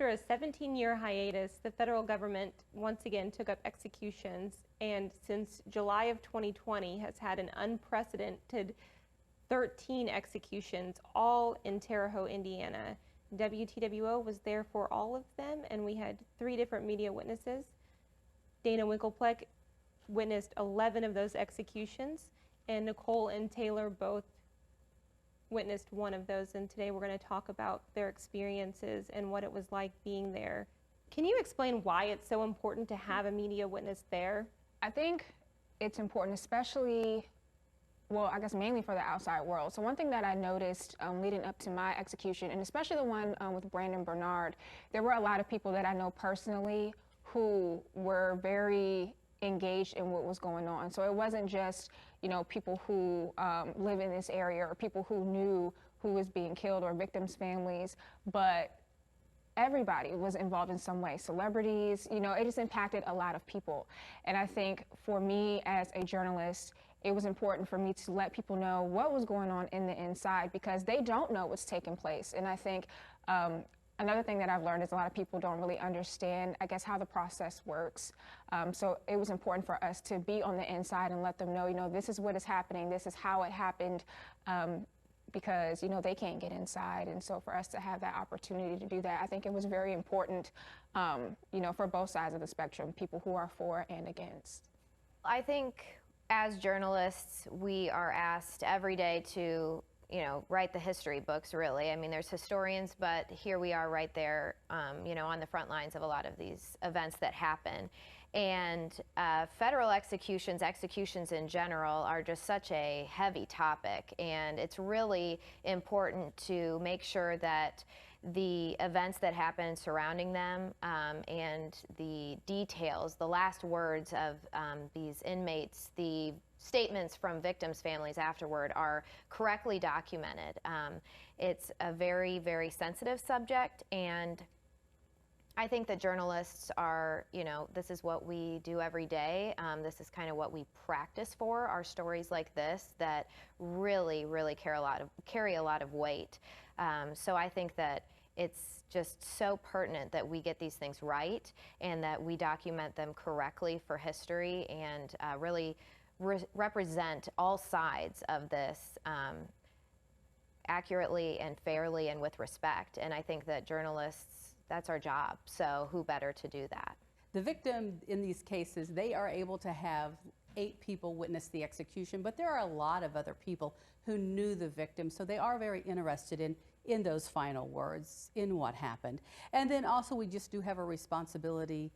after a 17-year hiatus, the federal government once again took up executions, and since July of 2020 has had an unprecedented 13 executions, all in Terre Haute, Indiana. WTWO was there for all of them, and we had 3 different media witnesses. Dana Winklepleck witnessed 11 of those executions, and Nicole and Taylor both witnessed 1 of those, and today we're going to talk about their experiences and what it was like being there. Can you explain why it's so important to have a media witness there? I think it's important, especially, well, I guess mainly for the outside world. So one thing that I noticed leading up to my execution, and especially the one with Brandon Bernard, there were a lot of people that I know personally who were very engaged in what was going on. So it wasn't just, you know, people who live in this area or people who knew who was being killed or victims' families, but everybody was involved in some way. Celebrities, you know, it just impacted a lot of people. And I think for me as a journalist, it was important for me to let people know what was going on in the inside, because they don't know what's taking place. And I think another thing that I've learned is a lot of people don't really understand, I guess, how the process works. So it was important for us to be on the inside and let them know, you know, this is what is happening, this is how it happened, because, you know, they can't get inside. And so for us to have that opportunity to do that, I think it was very important, you know, for both sides of the spectrum, people who are for and against. I think as journalists, we are asked every day to, you know, write the history books, really. I mean, there's historians, but here we are right there, you know, on the front lines of a lot of these events that happen. And federal executions in general, are just such a heavy topic. And it's really important to make sure that the events that happen surrounding them and the details, the last words of these inmates, the statements from victims' families afterward are correctly documented. It's a very, very sensitive subject, and I think that journalists are, you know, this is what we do every day. This is kind of what we practice for, are stories like this that really, really carry a lot of weight. So I think that it's just so pertinent that we get these things right and that we document them correctly for history and really represent all sides of this accurately and fairly and with respect. And I think that journalists, that's our job. So who better to do that? The victim in these cases, they are able to have 8 people witness the execution, but there are a lot of other people who knew the victim, so they are very interested in those final words, in what happened. And then also we just do have a responsibility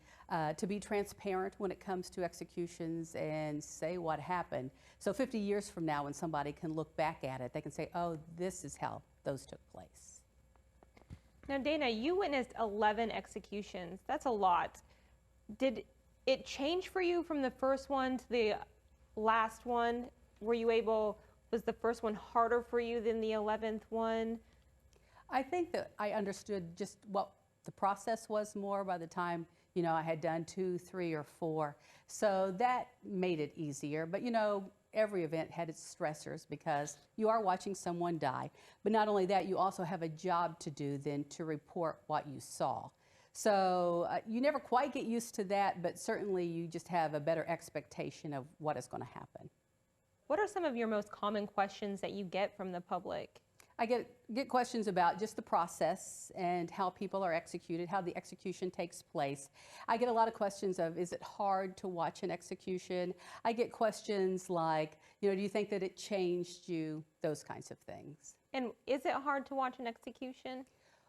to be transparent when it comes to executions and say what happened. So 50 years from now, when somebody can look back at it, they can say, oh, this is how those took place. Now, Dana, you witnessed 11 executions. That's a lot. Did it change for you from the first one to the last one? Was the first one harder for you than the 11th one? I think that I understood just what the process was more by the time, you know, I had done 2, 3, or 4. So that made it easier. But, you know, every event had its stressors because you are watching someone die. But not only that, you also have a job to do then to report what you saw. So you never quite get used to that, but certainly you just have a better expectation of what is going to happen. What are some of your most common questions that you get from the public? I get questions about just the process and how people are executed, how the execution takes place. I get a lot of questions of, is it hard to watch an execution? I get questions like, you know, do you think that it changed you? Those kinds of things. And is it hard to watch an execution?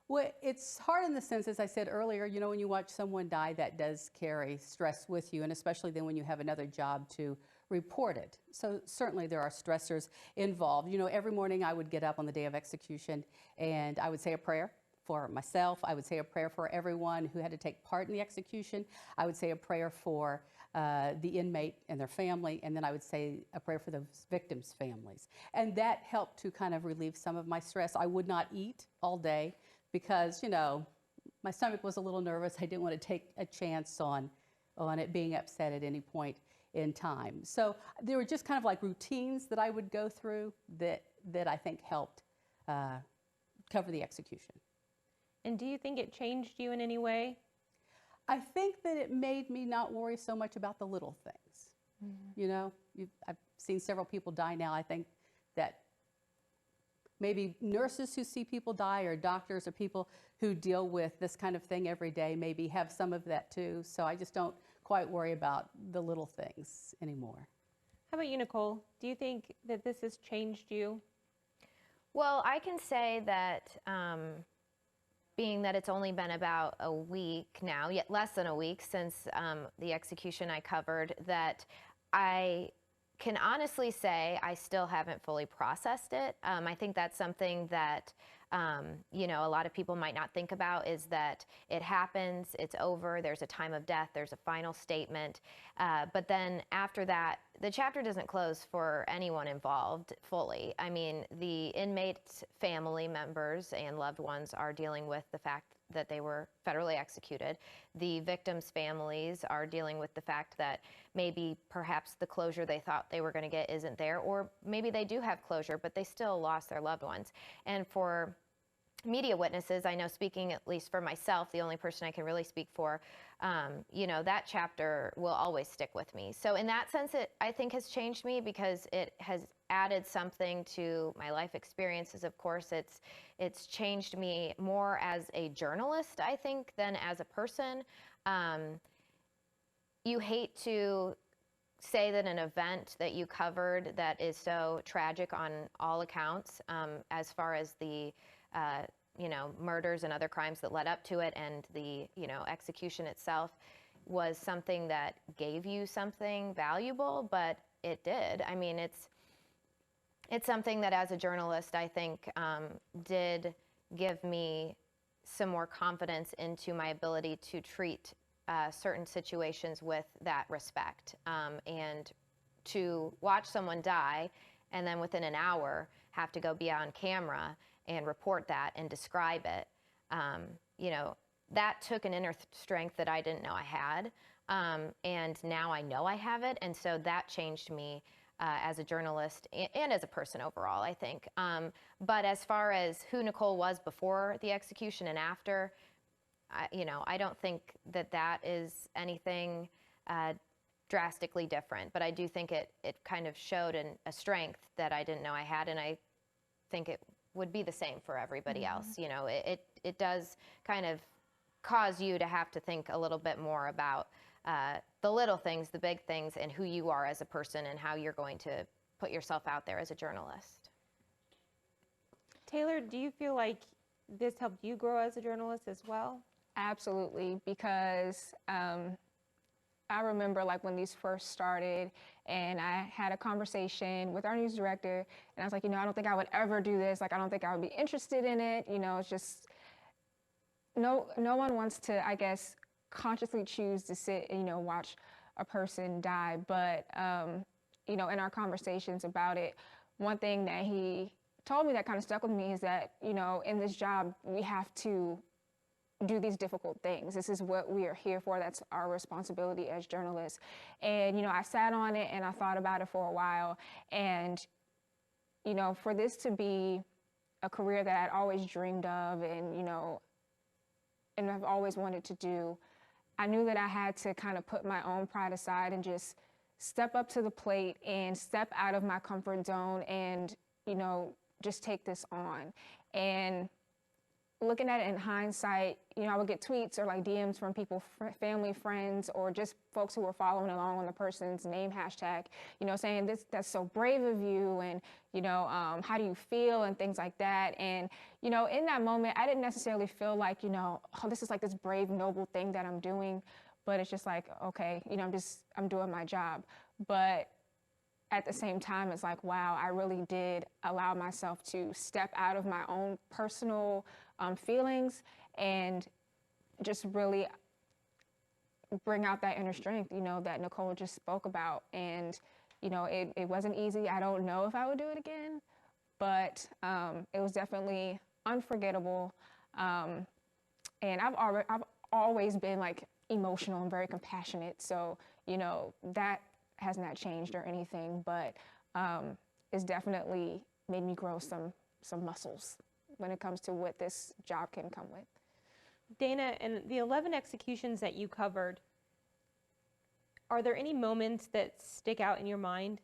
Well, it's hard in the sense, as I said earlier, you know, when you watch someone die, that does carry stress with you, and especially then when you have another job to report it. So certainly there are stressors involved. You know, every morning I would get up on the day of execution and I would say a prayer for myself. I would say a prayer for everyone who had to take part in the execution. I would say a prayer for the inmate and their family, and then I would say a prayer for those victims' families. And that helped to kind of relieve some of my stress. I would not eat all day because, you know, my stomach was a little nervous. I didn't want to take a chance on it being upset at any point in time. So there were just kind of like routines that I would go through that I think helped cover the execution. And do you think it changed you in any way? I think that it made me not worry so much about the little things. You know, I've seen several people die now. I think that maybe nurses who see people die, or doctors, or people who deal with this kind of thing every day maybe have some of that too. So I just don't quite worry about the little things anymore. How about you, Nicole? Do you think that this has changed you? Well, I can say that being that it's only been about a week now, yet less than a week since the execution I covered, that I can honestly say I still haven't fully processed it. I think that's something that, you know, a lot of people might not think about, is that it happens, it's over, there's a time of death, there's a final statement. But then after that, the chapter doesn't close for anyone involved fully. I mean, the inmates' family members and loved ones are dealing with the fact that they were federally executed. The victims' families are dealing with the fact that maybe perhaps the closure they thought they were going to get isn't there, or maybe they do have closure, but they still lost their loved ones. And for media witnesses, I know, speaking at least for myself, the only person I can really speak for, you know, that chapter will always stick with me. So in that sense, it, I think, has changed me, because it has added something to my life experiences. Of course, it's changed me more as a journalist, I think, than as a person. You hate to say that an event that you covered that is so tragic on all accounts, as far as the you know, murders and other crimes that led up to it, and the, you know, execution itself, was something that gave you something valuable, but it did. I mean, it's something that as a journalist, I think, did give me some more confidence into my ability to treat certain situations with that respect, and to watch someone die and then within an hour have to go be on camera and report that and describe it. You know, that took an inner strength that I didn't know I had, and now I know I have it, and so that changed me as a journalist and as a person overall, I think. But as far as who Nicole was before the execution and after, you know, I don't think that that is anything drastically different, but I do think it kind of showed a strength that I didn't know I had, and I think it would be the same for everybody else. You know, it does kind of cause you to have to think a little bit more about the little things, the big things, and who you are as a person, and how you're going to put yourself out there as a journalist. Taylor, do you feel like this helped you grow as a journalist as well? Absolutely, because I remember, like, when these first started, and I had a conversation with our news director, and I was like, you know, I don't think I would ever do this. Like, I don't think I would be interested in it. You know, it's just, no one wants to, I guess, consciously choose to sit and, you know, watch a person die. But, you know, in our conversations about it, one thing that he told me that kind of stuck with me is that, you know, in this job, we have to do these difficult things. This is what we are here for. That's our responsibility as journalists. And, you know, I sat on it and I thought about it for a while. And, you know, for this to be a career that I'd always dreamed of, and, you know, and I've always wanted to do, I knew that I had to kind of put my own pride aside and just step up to the plate and step out of my comfort zone and, you know, just take this on. And looking at it in hindsight, you know, I would get tweets or like DMs from people, family, friends, or just folks who were following along on the person's name hashtag, you know, saying that's so brave of you, and, you know, how do you feel, and things like that. And, you know, in that moment, I didn't necessarily feel like, you know, oh, this is like this brave, noble thing that I'm doing, but it's just like, okay, you know, I'm doing my job. But at the same time, it's like, wow, I really did allow myself to step out of my own personal feelings and just really bring out that inner strength, you know, that Nicole just spoke about. And, you know, it wasn't easy. I don't know if I would do it again, but it was definitely unforgettable. And I've always been like emotional and very compassionate. So, you know, that has not changed or anything, but it's definitely made me grow some muscles when it comes to what this job can come with. Dana, in the 11 executions that you covered, are there any moments that stick out in your mind?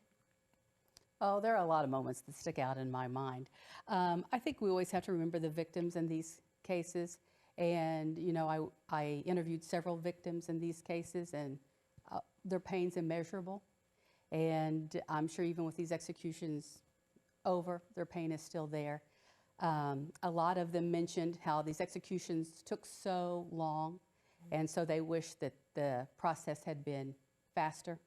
Oh, there are a lot of moments that stick out in my mind. I think we always have to remember the victims in these cases. And, you know, I interviewed several victims in these cases, and their pain's immeasurable. And I'm sure even with these executions over, their pain is still there. A lot of them mentioned how these executions took so long, and so they wish that the process had been faster.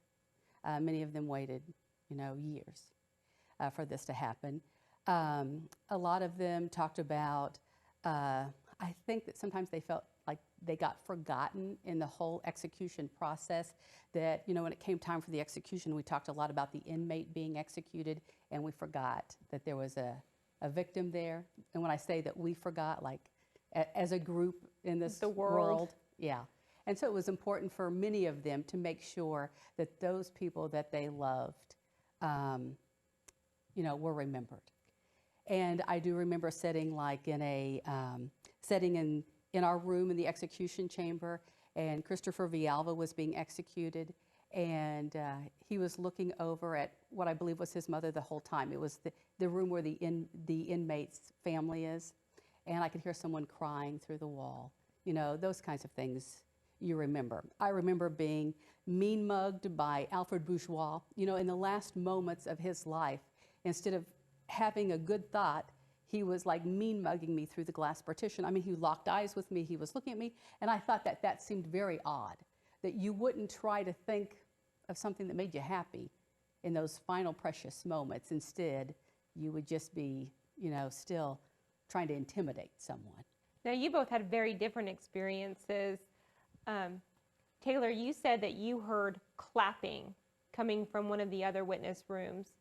Many of them waited, you know, years for this to happen. A lot of them talked about, I think that sometimes they felt like they got forgotten in the whole execution process, that, you know, when it came time for the execution, we talked a lot about the inmate being executed, and we forgot that there was a victim there. And when I say that we forgot, like as a group in this The world. yeah. And so it was important for many of them to make sure that those people that they loved, you know, were remembered. And I do remember sitting like in a setting in our room in the execution chamber, and Christopher Villalba was being executed, and he was looking over at what I believe was his mother the whole time. It was the room where the inmate's family is, and I could hear someone crying through the wall. You know, those kinds of things you remember. I remember being mean mugged by Alfred Bourgeois, you know, in the last moments of his life. Instead of having a good thought, he was like mean mugging me through the glass partition. I mean, he locked eyes with me, he was looking at me, and I thought that that seemed very odd, that you wouldn't try to think of something that made you happy in those final precious moments. Instead, you would just be, you know, still trying to intimidate someone. Now, you both had very different experiences. Taylor, you said that you heard clapping coming from one of the other witness rooms.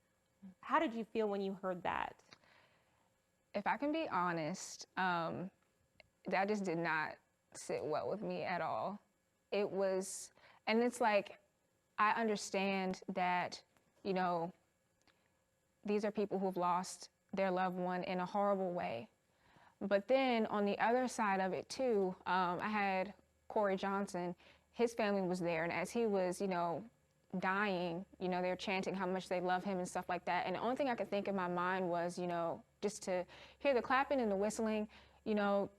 How did you feel when you heard that? If I can be honest, that just did not sit well with me at all. It was, and it's like, I understand that, you know, these are people who've lost their loved one in a horrible way. But then on the other side of it too, I had Corey Johnson. His family was there, and as he was, you know, dying, you know, they're chanting how much they love him and stuff like that. And the only thing I could think in my mind was, you know, just to hear the clapping and the whistling, you know,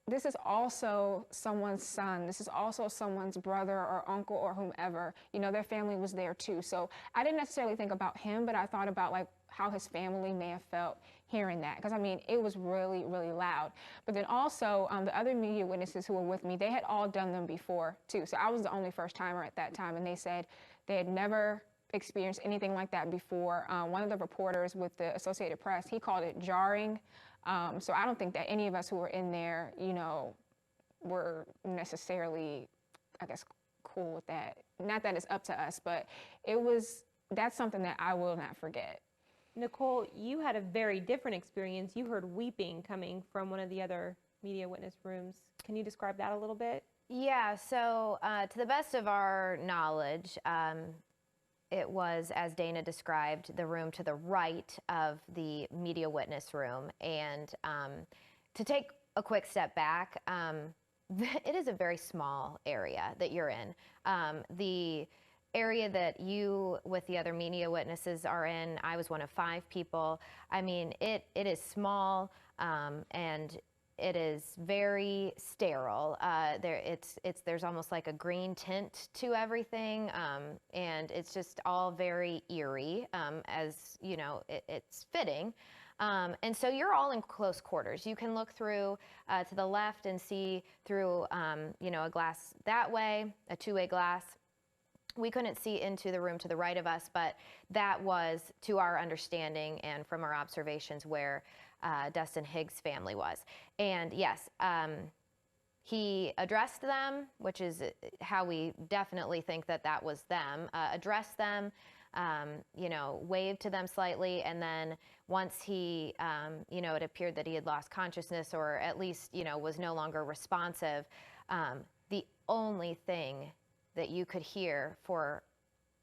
this is also someone's son. This is also someone's brother or uncle or whomever. You know, their family was there too. So I didn't necessarily think about him, but I thought about like how his family may have felt hearing that. Because I mean, it was really, really loud. But then also the other media witnesses who were with me, they had all done them before too. So I was the only first timer at that time. And they said they had never experienced anything like that before. One of the reporters with the Associated Press, he called it jarring. So I don't think that any of us who were in there, you know, were necessarily, I guess, cool with that. Not that it's up to us, but that's something that I will not forget. Nicole, you had a very different experience. You heard weeping coming from one of the other media witness rooms. Can you describe that a little bit? Yeah, so to the best of our knowledge, it was, as Dana described, the room to the right of the media witness room. And to take a quick step back, it is a very small area that you're in. The area that you with the other media witnesses are in, I was one of 5 people. I mean, it is small and it is very sterile. There's almost like a green tint to everything, and it's just all very eerie, as you know, it's fitting. And so you're all in close quarters. You can look through to the left and see through, you know, a glass that way, a 2-way glass. We couldn't see into the room to the right of us, but that was, to our understanding and from our observations, where Dustin Higgs' family was. And yes, he addressed them, which is how we definitely think that that was them, addressed them, you know, waved to them slightly, and then once he, you know, it appeared that he had lost consciousness, or at least, you know, was no longer responsive, the only thing that you could hear for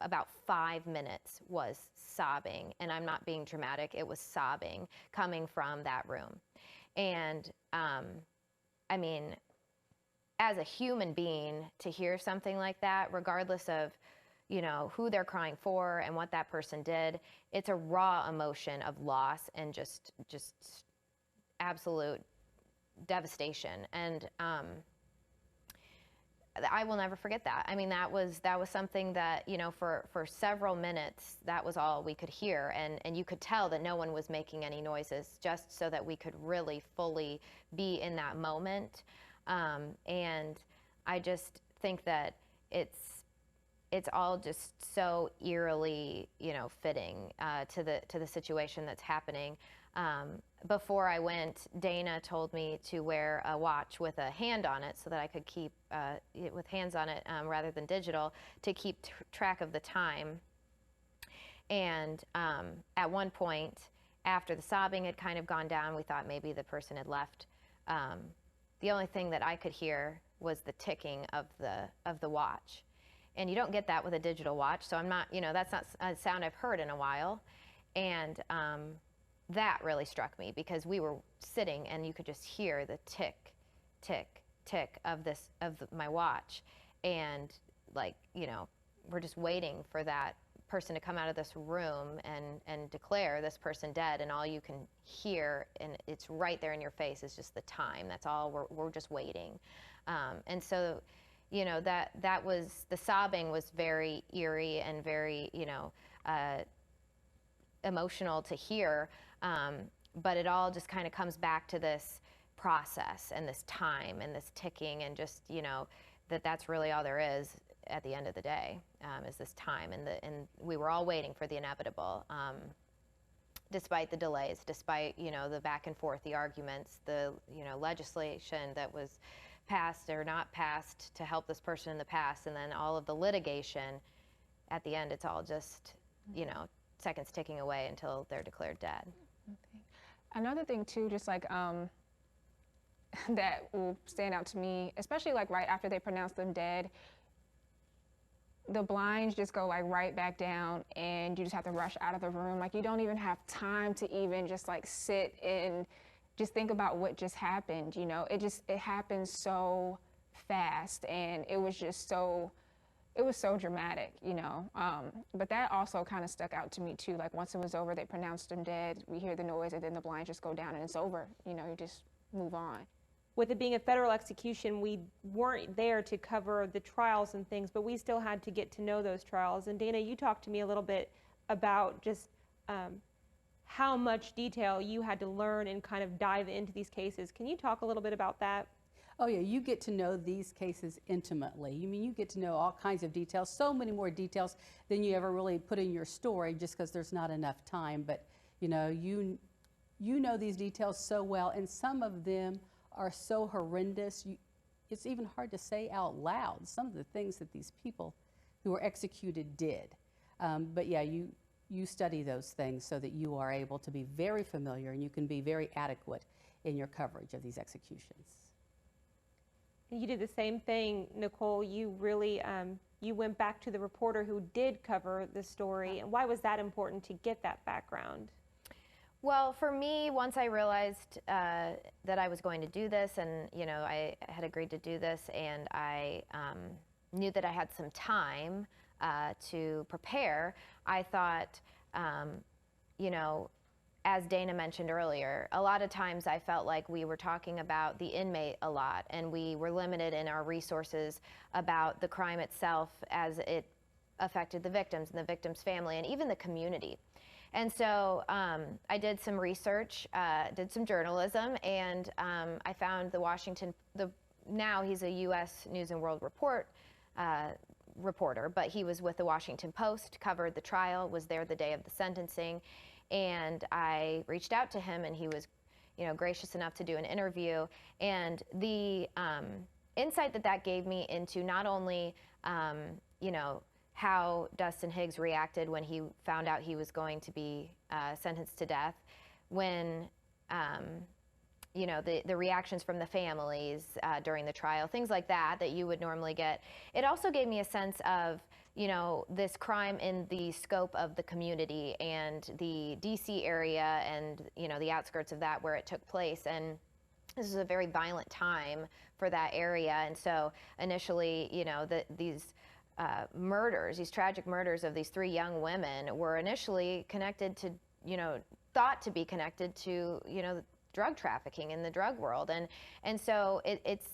about 5 minutes was sobbing. And I'm not being dramatic, it was sobbing coming from that room. And I mean, as a human being, to hear something like that, regardless of, you know, who they're crying for and what that person did, it's a raw emotion of loss and just absolute devastation. And I will never forget that. I mean, that was something that, you know, for several minutes, that was all we could hear. And you could tell that no one was making any noises, just so that we could really fully be in that moment. And I just think that it's all just so eerily, you know, fitting to the situation that's happening. Before I went, Dana told me to wear a watch with a hand on it so that I could keep it with hands on it rather than digital, to keep track of the time. And at one point, after the sobbing had kind of gone down, we thought maybe the person had left. The only thing that I could hear was the ticking of the watch. And you don't get that with a digital watch, so I'm not, you know, that's not a sound I've heard in a while. And that really struck me, because we were sitting and you could just hear the tick, tick, tick of my watch. And, like, you know, we're just waiting for that person to come out of this room and declare this person dead, and all you can hear, and it's right there in your face, is just the time. That's all. We're just waiting. And so, you know, that was, the sobbing was very eerie and very, you know, emotional to hear. But it all just kind of comes back to this process and this time and this ticking, and just, you know, that's really all there is at the end of the day, is this time. And we were all waiting for the inevitable, despite the delays, despite, you know, the back and forth, the arguments, the, you know, legislation that was passed or not passed to help this person in the past, and then all of the litigation. At the end, it's all just, you know, seconds ticking away until they're declared dead. Okay. Another thing too, just like that will stand out to me, especially like right after they pronounce them dead, the blinds just go like right back down, and you just have to rush out of the room. Like, you don't even have time to even just like sit and just think about what just happened. You know, it happened so fast, and it was so dramatic, you know. But that also kind of stuck out to me too. Like, once it was over, they pronounced him dead. We hear the noise, and then the blinds just go down, and it's over. You know, you just move on. With it being a federal execution, we weren't there to cover the trials and things, but we still had to get to know those trials. And Dana, you talked to me a little bit about just how much detail you had to learn and kind of dive into these cases. Can you talk a little bit about that? Oh yeah, you get to know these cases intimately. I mean, you get to know all kinds of details, so many more details than you ever really put in your story, just because there's not enough time. But you know, you know these details so well, and some of them are so horrendous, it's even hard to say out loud some of the things that these people who were executed did. But yeah, you study those things so that you are able to be very familiar, and you can be very adequate in your coverage of these executions. You did the same thing, Nicole. You really, you went back to the reporter who did cover the story. And why was that important to get that background? Well, for me, once I realized that I was going to do this, and, you know, I had agreed to do this, and I knew that I had some time to prepare, I thought, you know, as Dana mentioned earlier, a lot of times I felt like we were talking about the inmate a lot, and we were limited in our resources about the crime itself as it affected the victims and the victim's family, and even the community. And so I did some research, did some journalism, and I found now he's a U.S. News and World Report reporter, but he was with the Washington Post, covered the trial, was there the day of the sentencing, and I reached out to him, and he was, you know, gracious enough to do an interview. And the insight that gave me into not only, you know, how Dustin Higgs reacted when he found out he was going to be sentenced to death, when, you know, the reactions from the families during the trial, things like that you would normally get. It also gave me a sense of, you know, this crime in the scope of the community and the DC area and, you know, the outskirts of that where it took place. And this is a very violent time for that area. And so initially, you know, these murders, these tragic murders of these 3 young women were initially connected to, you know, thought to be connected to, you know, drug trafficking in the drug world. And so it's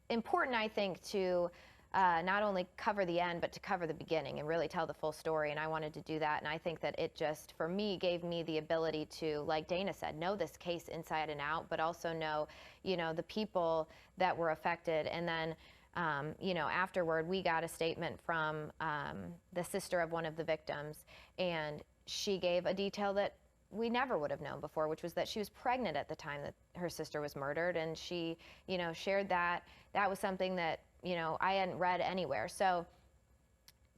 important, I think, to not only cover the end, but to cover the beginning and really tell the full story. And I wanted to do that. And I think that it just, for me, gave me the ability to, like Dana said, know this case inside and out, but also know, you know, the people that were affected. And then, you know, afterward, we got a statement from the sister of one of the victims, and she gave a detail that we never would have known before, which was that she was pregnant at the time that her sister was murdered. And she, you know, shared that. That was something that, you know, I hadn't read anywhere. So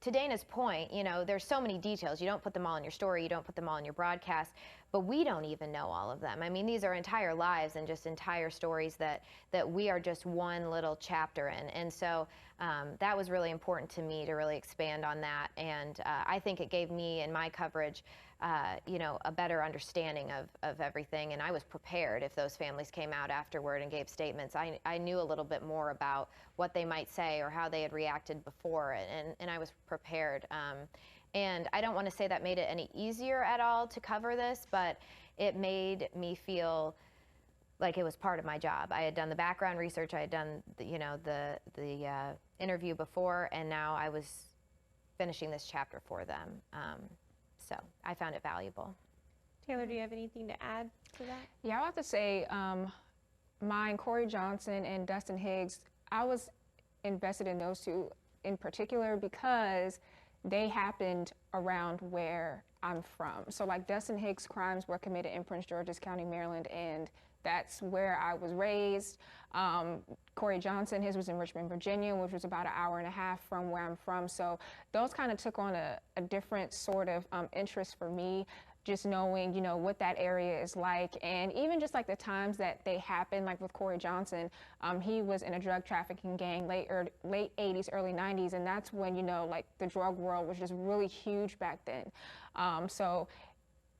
to Dana's point, you know, there's so many details. You don't put them all in your story, you don't put them all in your broadcast, but we don't even know all of them. I mean, these are entire lives and just entire stories that we are just one little chapter in. And so that was really important to me to really expand on that. And I think it gave me in my coverage, you know, a better understanding of everything. And I was prepared if those families came out afterward and gave statements. I knew a little bit more about what they might say or how they had reacted before, and I was prepared. And I don't want to say that made it any easier at all to cover this, but it made me feel like it was part of my job. I had done the background research, I had done the, you know, the interview before, and now I was finishing this chapter for them. So I found it valuable. Taylor, do you have anything to add to that? Yeah, I have to say, mine, Corey Johnson and Dustin Higgs, I was invested in those 2 in particular because they happened around where I'm from. So like Dustin Higgs' crimes were committed in Prince George's County, Maryland, and that's where I was raised. Corey Johnson, his was in Richmond, Virginia, which was about an hour and a half from where I'm from. So those kind of took on a different sort of interest for me, just knowing, you know, what that area is like. And even just like the times that they happened, like with Corey Johnson, he was in a drug trafficking gang late 80s, early 90s. And that's when, you know, like the drug world was just really huge back then. So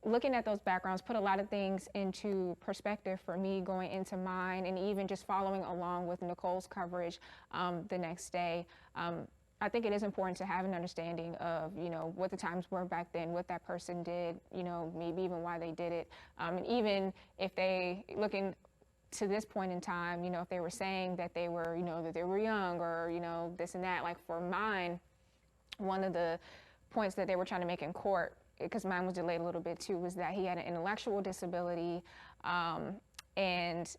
looking at those backgrounds put a lot of things into perspective for me going into mine, and even just following along with Nicole's coverage the next day. I think it is important to have an understanding of, you know, what the times were back then, what that person did, you know, maybe even why they did it. And even if they, looking to this point in time, you know, if they were saying that they were, you know, that they were young or, you know, this and that, like for mine, one of the points that they were trying to make in court, because mine was delayed a little bit too, was that he had an intellectual disability, and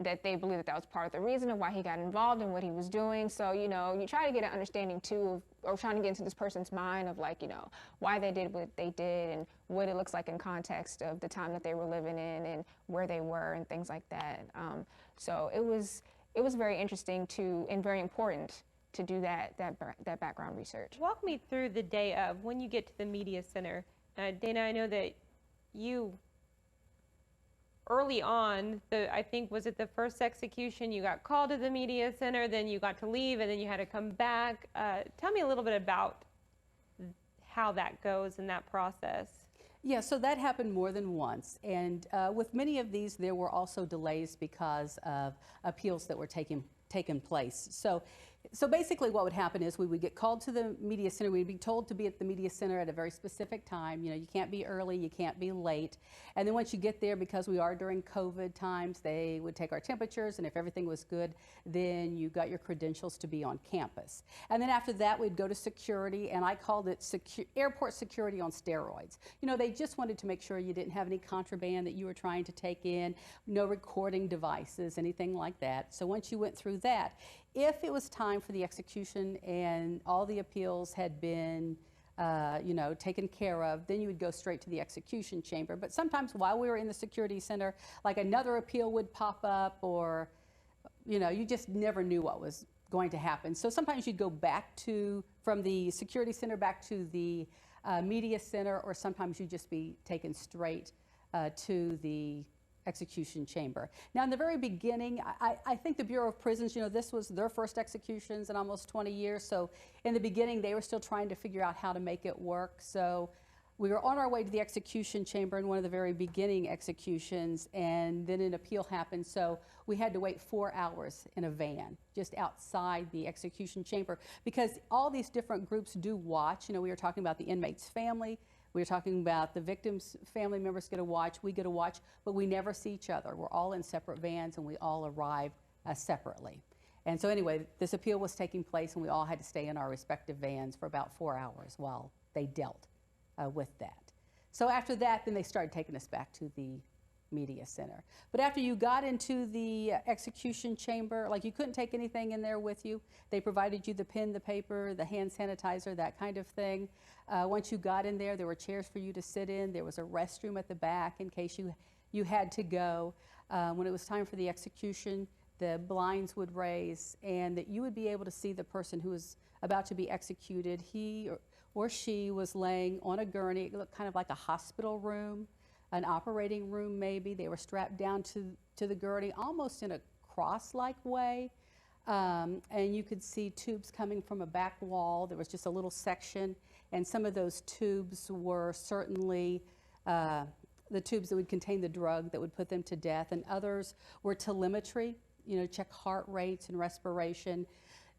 that they believe that that was part of the reason of why he got involved in what he was doing. So, you know, you try to get an understanding too, or trying to get into this person's mind of like, you know, why they did what they did and what it looks like in context of the time that they were living in and where they were and things like that. So it was very interesting to, and very important to do that background research. Walk me through the day of when you get to the media center. Dana, I know that you, early on, I think, was it the first execution, you got called to the media center, then you got to leave, and then you had to come back. Tell me a little bit about how that goes in that process. Yeah, so that happened more than once. And with many of these, there were also delays because of appeals that were taking place. So basically what would happen is we would get called to the media center. We'd be told to be at the media center at a very specific time. You know, you can't be early, you can't be late. And then once you get there, because we are during COVID times, they would take our temperatures, and if everything was good, then you got your credentials to be on campus. And then after that, we'd go to security, and I called it airport security on steroids. You know, they just wanted to make sure you didn't have any contraband that you were trying to take in, no recording devices, anything like that. So once you went through that, if it was time for the execution and all the appeals had been you know, taken care of, then you would go straight to the execution chamber. But sometimes while we were in the security center, like another appeal would pop up, or, you know, you just never knew what was going to happen. So sometimes you'd go back from the security center back to the media center, or sometimes you'd just be taken straight to the execution chamber. Now, in the very beginning, I think the Bureau of Prisons, you know, this was their first executions in almost 20 years. So in the beginning, they were still trying to figure out how to make it work. So we were on our way to the execution chamber in one of the very beginning executions, and then an appeal happened, so we had to wait 4 hours in a van just outside the execution chamber, because all these different groups do watch. You know, we were talking about the inmate's family, we were talking about the victim's family members get a watch, we get a watch, but we never see each other. We're all in separate vans, and we all arrive separately. And so anyway, this appeal was taking place, and we all had to stay in our respective vans for about 4 hours while they dealt with that. So after that, then they started taking us back to the media center. But after you got into the execution chamber, like, you couldn't take anything in there with you. They provided you the pen, the paper, the hand sanitizer, that kind of thing. Once you got in there were chairs for you to sit in. There was a restroom at the back in case you had to go. When it was time for the execution, the blinds would raise, and that you would be able to see the person who was about to be executed. He or she was laying on a gurney. It looked kind of like a hospital room, an operating room maybe. They were strapped down to the gurney almost in a cross-like way. And you could see tubes coming from a back wall. There was just a little section, and some of those tubes were certainly the tubes that would contain the drug that would put them to death, and others were telemetry, you know, check heart rates and respiration.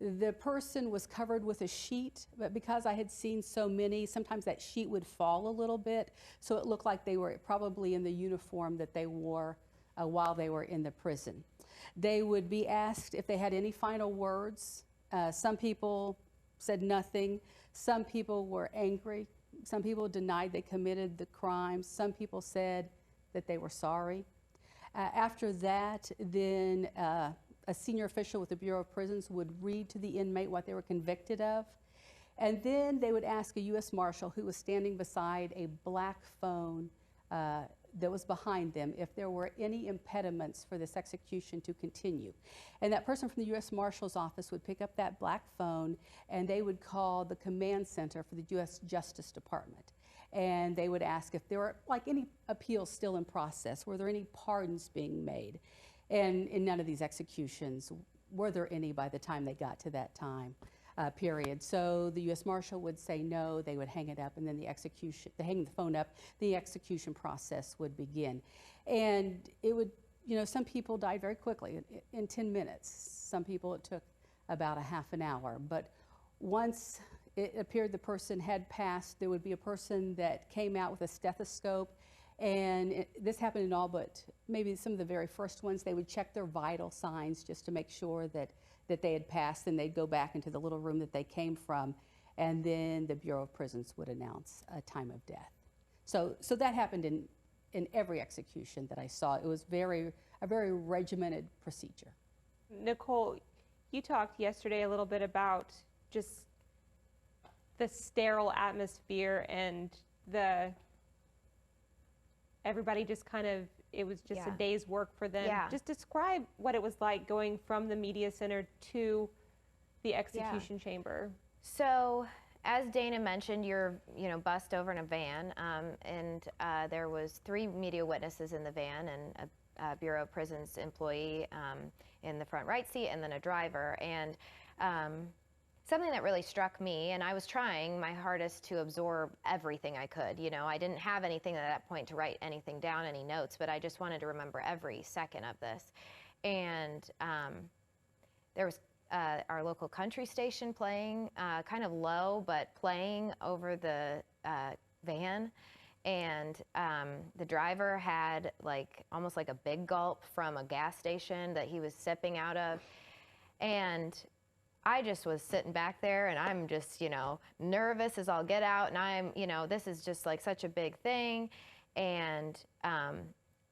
The person was covered with a sheet, but because I had seen so many, sometimes that sheet would fall a little bit, so it looked like they were probably in the uniform that they wore while they were in the prison. They would be asked if they had any final words. Some people said nothing. Some people were angry. Some people denied they committed the crime. Some people said that they were sorry. After that, then a senior official with the Bureau of Prisons would read to the inmate what they were convicted of. And then they would ask a U.S. Marshal who was standing beside a black phone that was behind them if there were any impediments for this execution to continue. And that person from the U.S. Marshal's office would pick up that black phone, and they would call the command center for the U.S. Justice Department. And they would ask if there were, like, any appeals still in process. Were there any pardons being made? And in none of these executions were there any by the time they got to that time period. So the U.S. Marshal would say no, they would hang it up, and then the execution, they hang the phone up, the execution process would begin. And it would, you know, some people died very quickly, in 10 minutes. Some people it took about a half an hour. But once it appeared the person had passed, there would be a person that came out with a stethoscope, and this happened in all but maybe some of the very first ones. They would check their vital signs just to make sure that they had passed, and they'd go back into the little room that they came from, and then the Bureau of Prisons would announce a time of death. So that happened in every execution that I saw. It was a very regimented procedure. Nicole, you talked yesterday a little bit about just the sterile atmosphere and everybody just kind of, it was just a day's work for them. Yeah. Just describe what it was like going from the media center to the execution chamber. So, as Dana mentioned, you're bussed over in a van, and there was 3 media witnesses in the van and a Bureau of Prisons employee in the front right seat, and then a driver. And something that really struck me, and I was trying my hardest to absorb everything I could. You know, I didn't have anything at that point to write anything down, any notes, but I just wanted to remember every second of this. And there was our local country station playing, kind of low, but playing over the van. And the driver had almost like a big gulp from a gas station that he was sipping out of. And I just was sitting back there, and I'm just, nervous as all get out. And I'm, this is just like such a big thing. And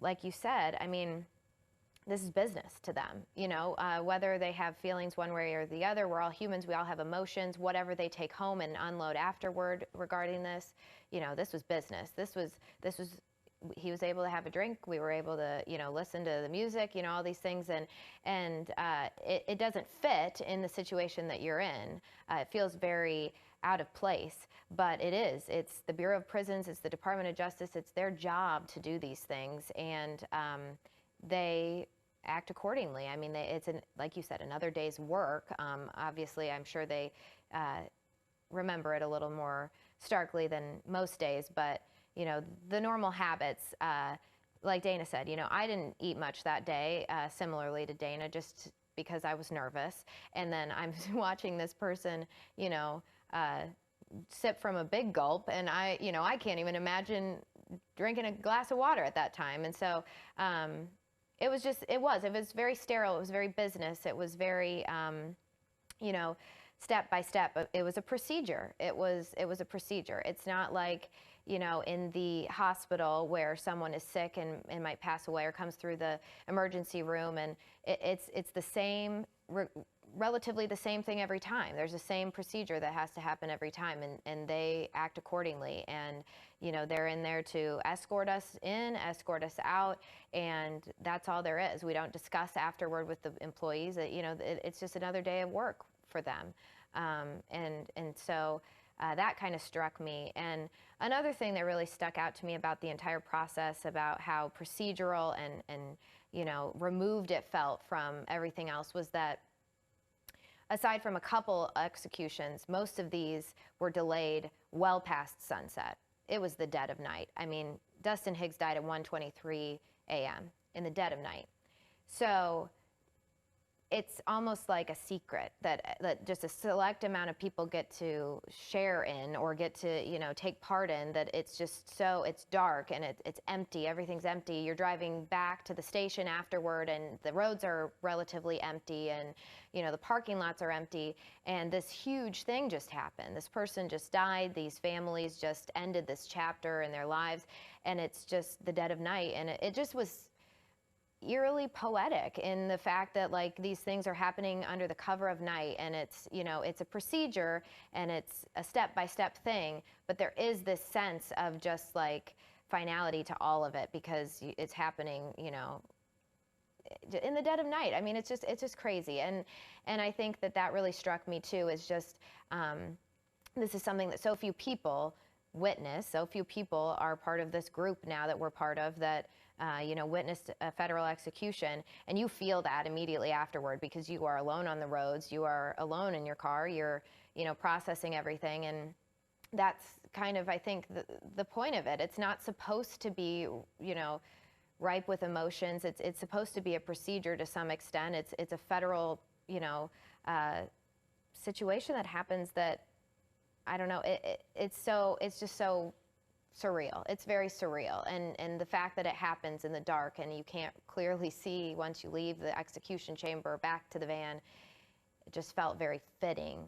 like you said, I mean, this is business to them, whether they have feelings one way or the other. We're all humans. We all have emotions. Whatever they take home and unload afterward regarding this, this was business. This was. He was able to have a drink. We were able to, listen to the music. All these things, and it doesn't fit in the situation that you're in. It feels very out of place, but it is. It's the Bureau of Prisons. It's the Department of Justice. It's their job to do these things, and they act accordingly. I mean, it's like you said, another day's work. Obviously, I'm sure they remember it a little more starkly than most days, but you know, the normal habits, like Dana said, you know, I didn't eat much that day, similarly to Dana, just because I was nervous. And then I'm watching this person, you know, sip from a big gulp, and you know, I can't even imagine drinking a glass of water at that time. And so it was very sterile. It was very business. It was very, you know, step by step. It was a procedure. It was a procedure. It's not like, you know, in the hospital where someone is sick and might pass away or comes through the emergency room, and it's the same, relatively the same thing every time. There's the same procedure that has to happen every time, and they act accordingly. And, you know, they're in there to escort us in, escort us out, and that's all there is. We don't discuss afterward with the employees that, you know, it's just another day of work for them. And so that kind of struck me. And another thing that really stuck out to me about the entire process, about how procedural and you know, removed it felt from everything else, was that aside from a couple executions, most of these were delayed well past sunset. It was the dead of night. I mean, Dustin Higgs died at 1:23 a.m. in the dead of night. So it's almost like a secret that just a select amount of people get to share in, or get to, you know, take part in, that it's just so, it's dark and it's empty, everything's empty. You're driving back to the station afterward and the roads are relatively empty, and, you know, the parking lots are empty, and this huge thing just happened. This person just died, these families just ended this chapter in their lives, and it's just the dead of night. And it just was eerily poetic in the fact that, like, these things are happening under the cover of night, and it's, you know, it's a procedure and it's a step-by-step thing, but there is this sense of just like finality to all of it because it's happening, you know, in the dead of night. I mean, it's just crazy. And I think that really struck me too, is just this is something that so few people witness, so few people are part of this group now that we're part of, that you know, witnessed a federal execution, and you feel that immediately afterward because you are alone on the roads, you are alone in your car, you're, you know, processing everything. And that's kind of, I think, the point of it. It's not supposed to be, you know, ripe with emotions. It's supposed to be a procedure to some extent. It's a federal, you know, situation that happens that, I don't know, it's just so surreal. It's very surreal. And the fact that it happens in the dark and you can't clearly see once you leave the execution chamber back to the van, it just felt very fitting